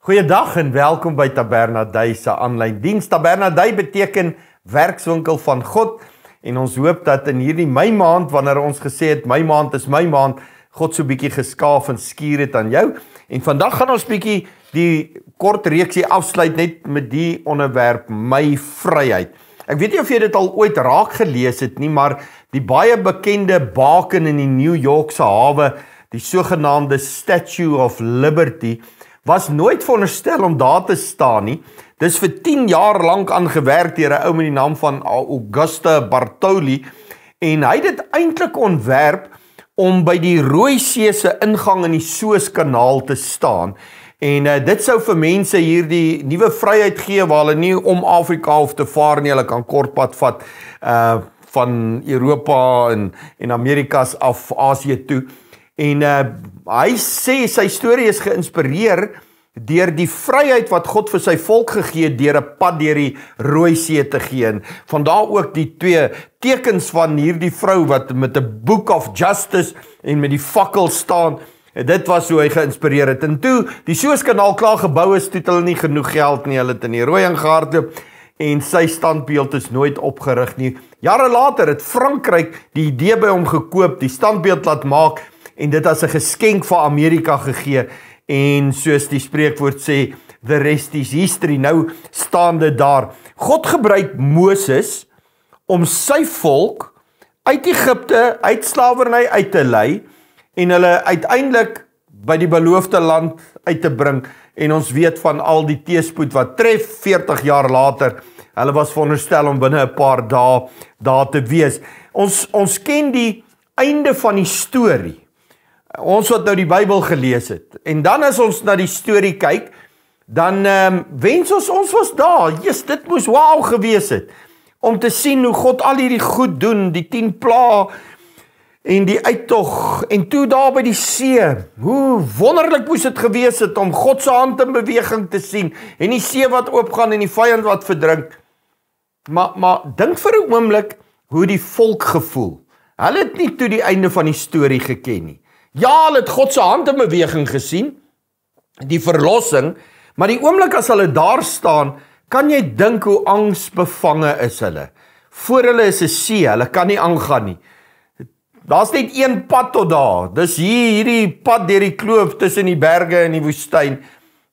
Goeiedag en welkom by Tabernadei se aanlyn diens. Tabernadei beteken werkswinkel van God en ons hoop dat in hierdie Mei maand, wanneer ons gesê het my maand is my maand, God so bietjie geskaaf en skuur het aan jou. En vandag gaan ons bietjie die kort reeksie afsluit net met die onderwerp my vryheid. Ek weet nie of jy dit al ooit raak gelees het nie, maar die baie bekende baken in die New Yorkse hawe, die sogenaamde Statue of Liberty, was nooit veronderstel om daar te staan nie. Dis vir 10 jaar lank aangewerk deur 'n ou met die naam van Auguste Bartoli en hy het dit eintlik ontwerp om by die Rooi See se ingang in die Suezkanaal te staan. En dit sou vir mense hier die nuwe vryheid gee waar hulle nie om Afrika hoef te vaar nie, hulle kan kortpad vat van Europa en Amerikas af Asië toe. En hy sê sy storie is geïnspireer deur die vryheid wat God vir sy volk gegee het deur 'n pad deur die Rooi See te gee. En vandaar ook die twee tekens van hierdie vrou wat met 'n Book of Justice en met die fakkel staan. Dit was hoe hy geïnspireer het. En toe die Suezkanaal klaar gebou is, toe het hulle nie genoeg geld nie, hulle het in die rooi ingehardloop en sy standbeeld is nooit opgerig nie. Jare later het Frankryk die idee by hom gekoop, die standbeeld laat maak en dit as 'n geskenk vir Amerika gegee. En soos die spreekwoord sê, the rest is history. Nou staan dit daar. God gebruik Moses om sy volk uit Egipte, uit slawerny uit te lei en hulle uiteindelik by die beloofde land uit te bring. En ons weet van al die teëspoed wat tref 40 jaar later. Hulle was veronderstel om binne 'n paar dae daar te wees. Ons ken die einde van die storie. Ons wat nou die Bybel gelees het, en dan as ons na die storie kyk, dan wens ons was daar. Yes, dit moes wauw gewees het, om te sien hoe God al hierdie goed doen, die 10 pla, en die uittog, en toe daar by die see, hoe wonderlik moes dit gewees het, om God se hand in beweging te sien, en die see wat oopgaan, en die vyand wat verdrink. Maar dink vir 'n oomblik, hoe die volk gevoel. Hulle het nie toe die einde van die storie geken nie. Ja, hulle het God se hand in beweging gesien, die verlossing, maar die oomblik as hulle daar staan, kan jy dink hoe angsbevange is hulle. Voor hulle is 'n see, hulle kan nie aangaan nie. Daar's net een pad tot daar, dis hierdie pad deur die kloof tussen die berge en die woestyn,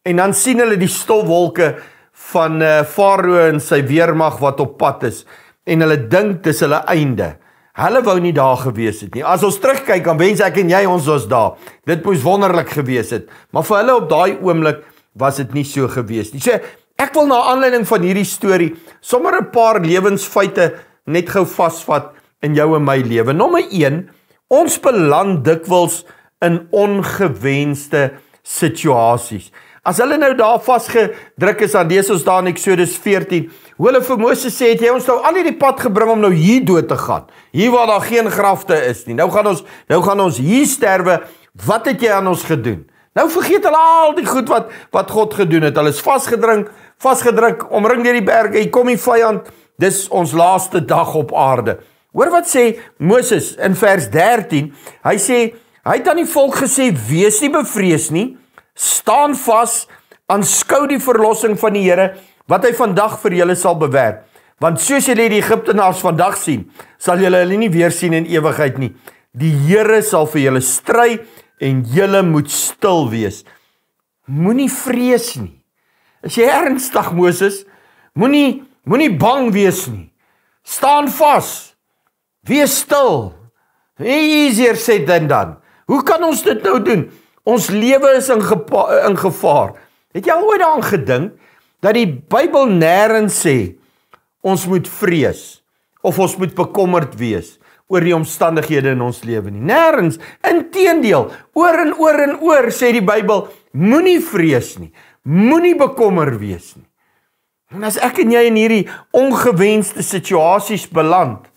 en dan sien hulle die stofwolke van Farao en sy weermag wat op pad is, en hulle dink dis hulle einde. Hulle wou nie daar gewees het nie. As ons terugkyk, dan wens ek en jy ons was daar. Dit moes wonderlik gewees het. Maar vir hulle op daai oomblik was dit nie so gewees nie. So, ek wil na aanleiding van hierdie storie sommer 'n paar lewensfeite net gou vasvat in jou en my lewe. Nommer 1, ons beland dikwels in ongewenste situasies. As hulle nou daar vasgedruk is, dan lees ons daar in Exodus 14, hoe hulle vir Moses sê, het jy ons nou al hierdie pad gebring om nou hier dood te gaan, hier waar daar geen grafte is nie, nou gaan ons hier sterwe, wat het jy aan ons gedoen? Nou vergeet hulle al die goed wat God gedoen het, hulle is vasgedruk, omring deur die berge, hier kom die vyand, dis ons laaste dag op aarde. Hoor wat sê Moses in vers 13, hy sê, hy het aan die volk gesê, wees nie bevrees nie, staan vas, aanskou die verlossing van die Here, wat hy vandag vir julle sal bewerk. Want soos julle die Egiptenaars vandag sien, sal julle hulle nie weer sien in ewigheid nie. Die Here sal vir julle stry, en julle moet stil wees. Moenie vrees nie. Is jy ernstig, Moses? Moenie bang wees nie. Staan vas. Wees stil. Easier said than done. Hoe kan ons dit nou doen? Ons lewe is in gevaar. Het jy al ooit daaraan gedink, dat die Bybel nêrens sê, ons moet vrees, of ons moet bekommerd wees, oor die omstandighede in ons lewe nie. Nêrens, inteendeel, oor en oor en oor, sê die Bybel, moenie vrees nie, moenie bekommer wees nie. En as ek en jy in hierdie ongewenste situasies beland,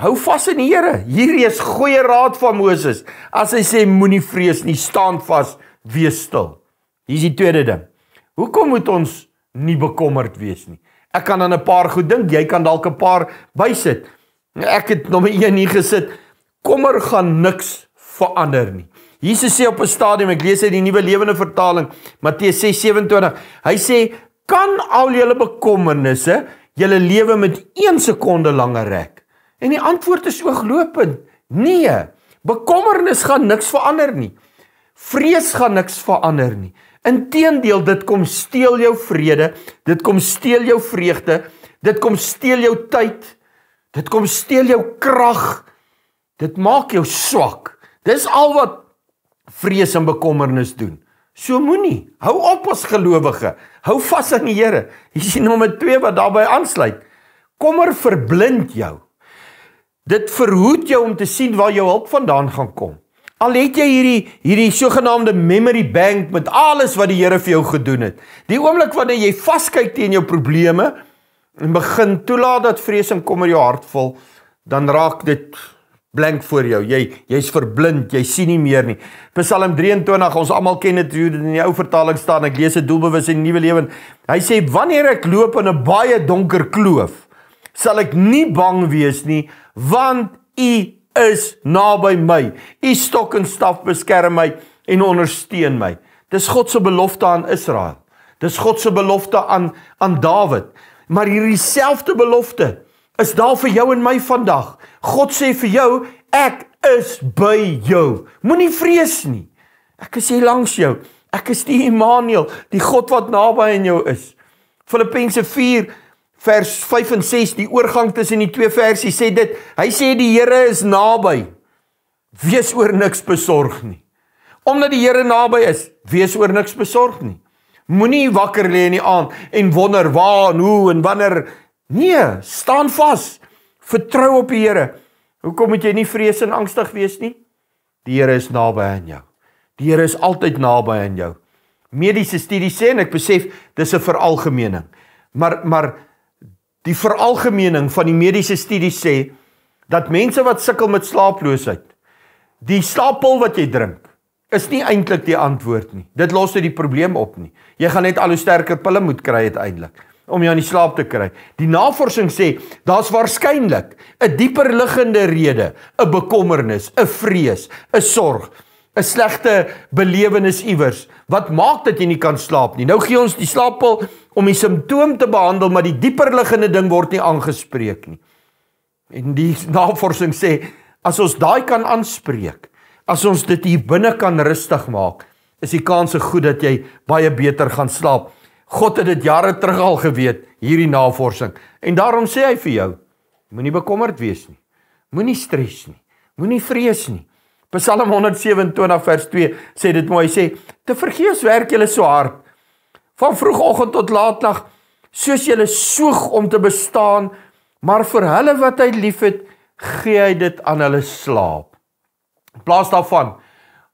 hou vas in die Here. Hierdie is goeie raad van Moses. As hy sê, moenie vrees nie, staan vas, wees stil. Hier is die tweede ding. Hoekom moet ons nie bekommerd wees nie? Ek kan aan 'n paar goed dink, jy kan dalk 'n paar bysit. Ek het nommer 1 hier gesit, kommer gaan niks verander nie. Jesus sê op 'n stadium, ek lees uit die Nuwe Lewende Vertaling, Matteus 6:27, hy sê, kan al julle bekommernisse julle lewe met 1 sekonde langer rek? En die antwoord is ooglopend, nee, bekommernis gaan niks verander nie. Vrees gaan niks verander nie. Inteendeel, dit kom steel jou vrede, dit kom steel jou vreugde, dit kom steel jou tyd, dit kom steel jou krag, dit maak jou swak. Dis al wat vrees en bekommernis doen. So moenie, hou op as gelowige, hou vas aan die Here. Jy sien nommer 2 wat daarbey aansluit. Kommer verblind jou. Dit verhoed jou om te sien waar jou hulp vandaan gaan kom. Al het jy hierdie sogenaamde memory bank met alles wat die Here vir jou gedoen het. Die oomblik wanneer jy vaskyk teen jou probleme en begin toelaat dat vrees en kommer jou hart vul, dan raak dit blank voor jou. Jy's verblind, jy sien nie meer nie. Psalm 23, ons almal ken dit, hoe dit in die ou vertaling staan, ek lees dit doelbewus in die Nuwe Lewe. Hy sê, wanneer ek loop in 'n baie donker kloof, sal ek nie bang wees nie, want U is naby my. U stok en staf beskerm my en ondersteun my. Dis God se belofte aan Israel. Dis God se belofte aan Dawid. Maar hierdie selfde belofte is daar vir jou en my vandag. God sê vir jou, ek is by jou. Moenie vrees nie. Ek is hier langs jou. Ek is die Immanuel, die God wat naby aan jou is. Filippense 4 vers 5 en 6, die oorgang tussen die 2 versies sê dit, hy sê die Here is naby, wees oor niks besorg nie. Omdat die Here naby is, wees oor niks besorg nie. Moenie wakker lê in die aand en wonder waar en hoe en wanneer. Nee, staan vas, vertrou op die Here. Hoekom moet jy nie vrees en angstig wees nie? Die Here is naby aan jou. Die Here is altyd naby aan jou. Mediese studies sê, en ek besef, dis 'n veralgemening, maar die veralgemening van die mediese studies sê, dat mense wat sukkel met slaaploosheid, die slaappil wat jy drink, is nie eintlik die antwoord nie. Dit los nie die probleem op nie. Jy gaan net al hoe sterker pille moet kry uiteindelik, om jou aan die slaap te kry. Die navorsing sê, daar's waarskynlik 'n dieper liggende rede, 'n bekommernis, 'n vrees, 'n sorg, 'n slegte belewenis iewers, wat maak dat jy nie kan slaap nie. Nou gee ons die slaappil om die simptoom te behandel, maar die dieper liggende ding word nie aangespreek nie. En die navorsing sê, as ons daai kan aanspreek, as ons dit hier binne kan rustig maak, is die kans goed dat jy baie beter gaan slaap. God het dit jare terug al geweet, hierdie navorsing. En daarom sê hy vir jou, moenie bekommerd wees nie, moenie stres nie, moenie vrees nie. Psalm 127 vers 2 sê dit mooi, hy sê, te vergeefs werk julle so hard, van vroegoggend tot laatnag, soos julle soeg om te bestaan, maar vir hulle wat hy liefhet, gee hy dit aan hulle slaap. In plaas daarvan,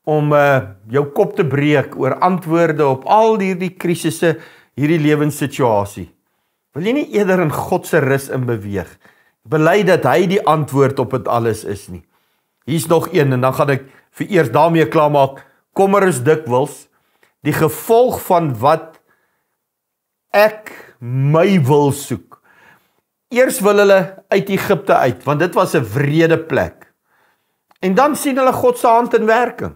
om jou kop te breek oor antwoorde op al hierdie krisisse, hierdie lewenssituasie, wil jy nie eerder in God se rus in beweeg, bely dat hy die antwoord op dit alles is nie. Hier's nog een, en dan gaan ek vir eers daarmee klaarmaak. Kommer is dikwels die gevolg van wat ek my wil soek. Eers wil hulle uit Egipte uit, want dit was 'n wrede plek. En dan sien hulle God se hand in werking.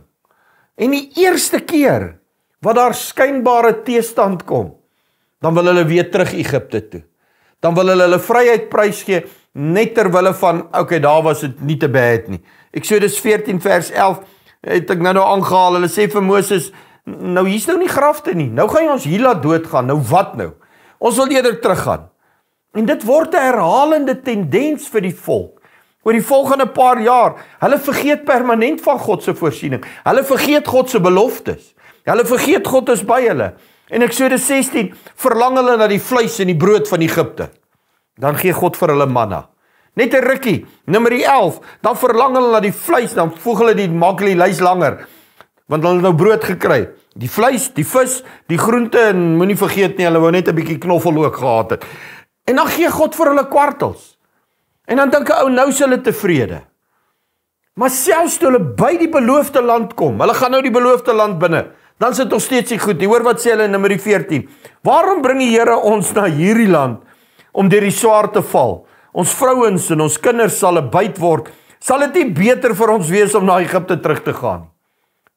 En die eerste keer wat daar skynbare teestand kom, dan wil hulle weer terug Egipte toe. Dan wil hulle vryheid prysgee, net terwille van, okay, daar was dit nie te bad nie. Eksodus 14 vers 11, het ek nou aangehaal, hulle sê vir Moses, nou hier's nou nie grafte nie, nou gaan jy ons hier laat doodgaan, nou wat nou? Ons wil eerder teruggaan. En dit word 'n herhalende tendens vir die volk. Oor die volgende paar jaar, hulle vergeet permanent van God se voorsiening. Hulle vergeet God se beloftes. Hulle vergeet God is by hulle. En Eksodus 16, verlang hulle na die vleis en die brood van Egipte. Dan gee God vir hulle manna. Net 'n rukkie, Numeri 11, dan verlang hulle na die vleis, dan voeg hulle maak hulle die lys langer, want hulle het nou brood gekry. Die vleis, die vis, die groente, en moenie vergeet nie, hulle wou net 'n bietjie knoffel ook gehad het. En dan gee God vir hulle kwartels. En dan dink 'n ou, nou is hulle tevrede. Maar selfs toe hulle by die beloofde land kom, hulle gaan nou die beloofde land binne, dan is dit nog steeds nie goed nie. Hoor wat sê hulle in Numeri 14. Waarom bring die Here ons na hierdie land, om deur die swaard te val? Ons vrouens en ons kinders sal 'n byt word. Sal dit nie beter vir ons wees om na Egipte terug te gaan?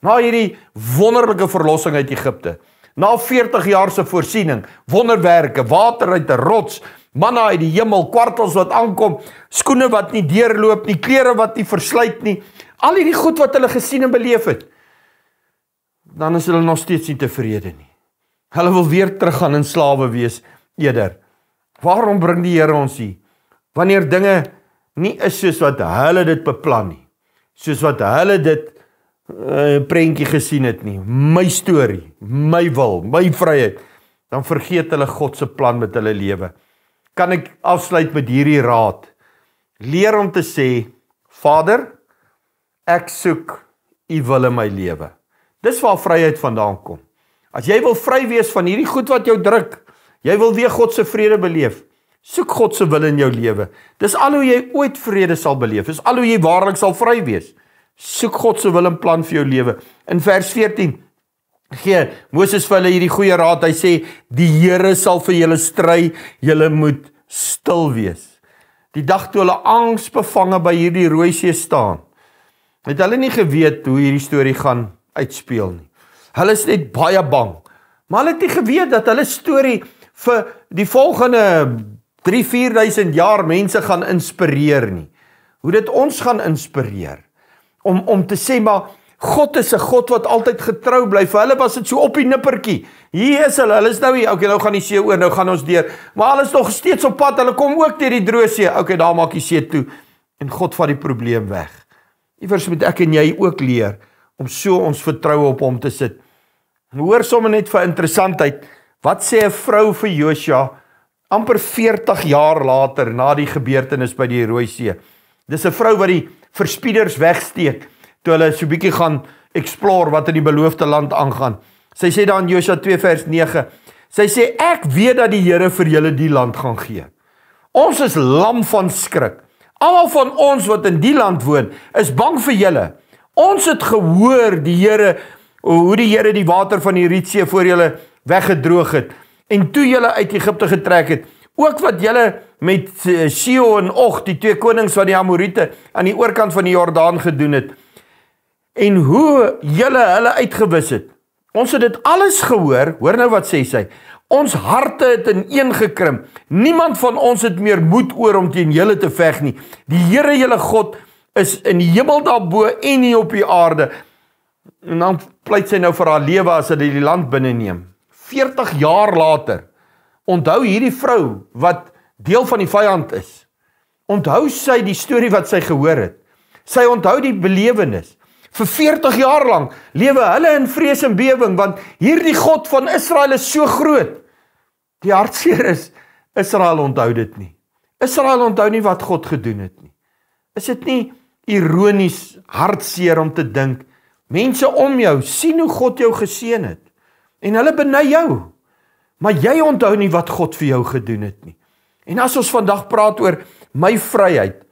Na hierdie wonderlike verlossing uit Egipte, na 40 jaar se voorsiening, wonderwerke, water uit 'n rots, manna uit die hemel, kwartels wat aankom, skoene wat nie deurloop nie, klere wat nie versluit nie, al hierdie goed wat hulle gesien en beleef het, dan is hulle nog steeds nie tevrede nie. Hulle wil weer teruggaan in slawe wees eerder. Waarom bring die Here ons hier? Wanneer dinge nie is soos wat hulle dit beplan nie, soos wat hulle dit prentjie gesien het nie, my storie, my wil, my vryheid, dan vergeet hulle God se plan met hulle lewe. Kan ek afsluit met hierdie raad? Leer om te sê, Vader, ek soek U wil in my lewe. Dis waar vryheid vandaan kom. As jy wil vry wees van hierdie goed wat jou druk, jy wil weer God se vrede beleef, soek God se wil in jou lewe. Dis al hoe jy ooit vrede sal beleef, dis al hoe jy waarlik sal vry wees. Soek God se wil en plan vir jou lewe. In vers 14 gee Moses vir hulle hierdie goeie raad. Hy sê, die Here sal vir julle stry, julle moet stil wees. Die dag toe hulle angsbevange by hierdie Rooi See staan, het hulle nie geweet hoe hierdie storie gaan uitspeel nie. Hulle is net baie bang, maar hulle het nie geweet dat hulle storie vir die volgende 3-4 duisend jaar mense gaan inspireer nie. Hoe dit ons gaan inspireer. Om te sê, maar God is 'n God wat altyd getrou bly. Vir hulle was dit so op die nippertjie. Hier is hulle is nou hier. Okay, nou gaan die see oor, nou gaan ons deur. Maar hulle is nog steeds op pad. Hulle kom ook deur die droë see. Okay, daar maak die see toe en God vat die probleem weg. Iewers moet ek en jy ook leer om so ons vertroue op hom te sit. Hoor sommer net vir interessantheid. Wat sê 'n vrou vir Josua amper 40 jaar later na die gebeurtenis by die Rooi See? Dis 'n vrou wat die verspieders wegsteek toe hulle so 'n bietjie gaan explore wat in die beloofde land aangaan. Sy sê dan in Josua 2 vers 9, sy sê, ek weet dat die Here vir julle die land gaan gee. Ons is lam van skrik. Almal van ons wat in die land woon, is bang vir julle. Ons het gehoor hoe die Here die water van die Rietsee voor julle weggedroog het, en toe julle uit Egipte getrek het, ook wat julle met Sihon en Og, die 2 konings van die Amorite, aan die oorkant van die Jordaan gedoen het, en hoe julle hulle uitgewis het. Ons het dit alles gehoor, hoor nou wat sê sy, ons harte het ineengekrimp, niemand van ons het meer moed oor om teen julle te veg nie, die Here julle God is in die hemel daarbo en nie op die aarde, en dan pleit sy nou vir haar lewe as sy die land binneneem. 40 jaar later, onthou hierdie vrou wat deel van die vyand is, onthou sy die storie wat sy gehoor het, sy onthou die belewenis, vir 40 jaar lang lewe hulle in vrees en bewing, want hierdie God van Israel is so groot. Die hartseer is, Israel onthou dit nie. Israel onthou nie wat God gedoen het nie. Is dit nie ironies hartseer om te dink, mense om jou sien hoe God jou geseën het, en hulle beny jou, maar jy onthou nie wat God vir jou gedoen het nie. En as ons vandag praat oor my vryheid,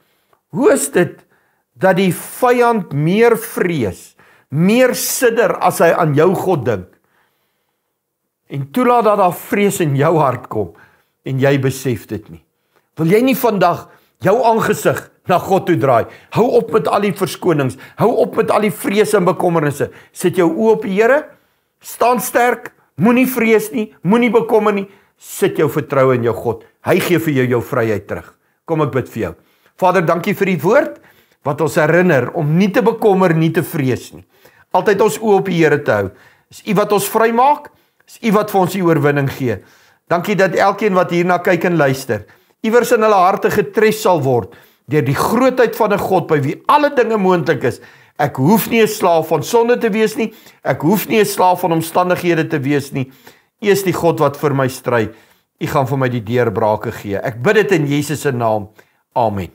hoe is dit dat die vyand meer vrees, meer sidder as hy aan jou God dink, en toelaat dat daar vrees in jou hart kom, en jy besef dit nie. Wil jy nie vandag jou aangesig na God toe draai? Hou op met al die verskonings, hou op met al die vrees en bekommernisse, sit jou oë op die Here, staan sterk, moenie vrees nie, moenie bekommer nie, sit jou vertroue in jou God, hy gee vir jou vryheid terug. Kom ek bid vir jou. Vader, dankie vir die woord, wat ons herinner om nie te bekommer, nie te vrees nie. Altyd ons oë op die Here te hou. Is U wat ons vry maak, is U wat vir ons die oorwinning gee. Dankie dat elkeen wat hierna kyk en luister, iewers in hulle harte getres sal word, deur die grootheid van 'n God, by wie alle dinge moontlik is. Ek hoef nie 'n slaaf van sonde te wees nie, ek hoef nie 'n slaaf van omstandighede te wees nie. U is die God wat vir my stry. U gaan vir my die deurbrake gee. Ek bid dit in Jesus se naam. Amen.